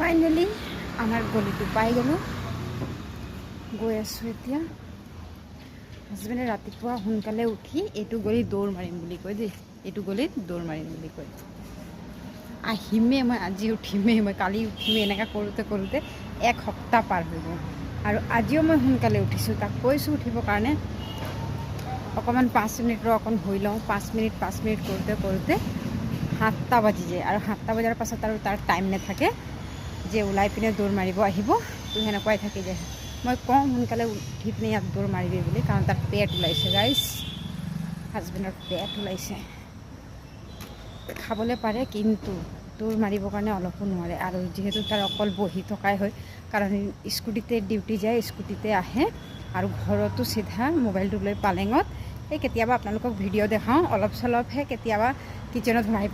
Finally আমাৰ গলিটো পাই গ'লোঁ। গৈ আছোঁ এতিয়া। হাজবেণ্ডে ৰাতিপুৱা সোনকালে উঠি এইটো গলিত দৌৰ মাৰিম বুলি কয় দেই, এইটো গলিত দৌৰ মাৰিম বুলি কয়। আহিমেই মই, আজি উঠিমেই মই, কালি উঠিমেই, এনেকৈ কৰোঁতে কৰোঁতে এক সপ্তাহ পাৰ হৈ গ'ল। আৰু আজিও মই সোনকালে উঠিছোঁ, তাক কৈছোঁ উঠিবৰ কাৰণে। অকণমান 5 মিনিট অকণ শুই লওঁ, 5 মিনিট কৰোঁতে কৰোঁতে 7টা বাজি যায়। আৰু 7টা বজাৰ পাছত আৰু তাৰ টাইম নাথাকে যে ওলাই পিনে দৌৰ মাৰিব আহিব, তো সেনেকুৱাই থাকি যায়। মই কওঁ সোনকালে উঠি পিনে ইয়াত দৌৰ মাৰিবি বুলি, কাৰণ তাৰ পেট ওলাইছে গাইজ, হাজবেণ্ডৰ পেট ওলাইছে। খাবলৈ পাৰে কিন্তু দৌৰ মাৰিবৰ কাৰণে অলপো নোৱাৰে। আৰু যিহেতু তাৰ অকল বহি থকাই হয়, কাৰণ স্কুটিতে ডিউটি যায়, স্কুটিতে আহে, আৰু ঘৰতো চিধা মোবাইলটো লৈ পালেঙত। এই কেতিয়াবা আপোনালোকক ভিডিঅ' দেখাওঁ, অলপ চলপহে কেতিয়াবা কিটচেনত সোমাই পিনে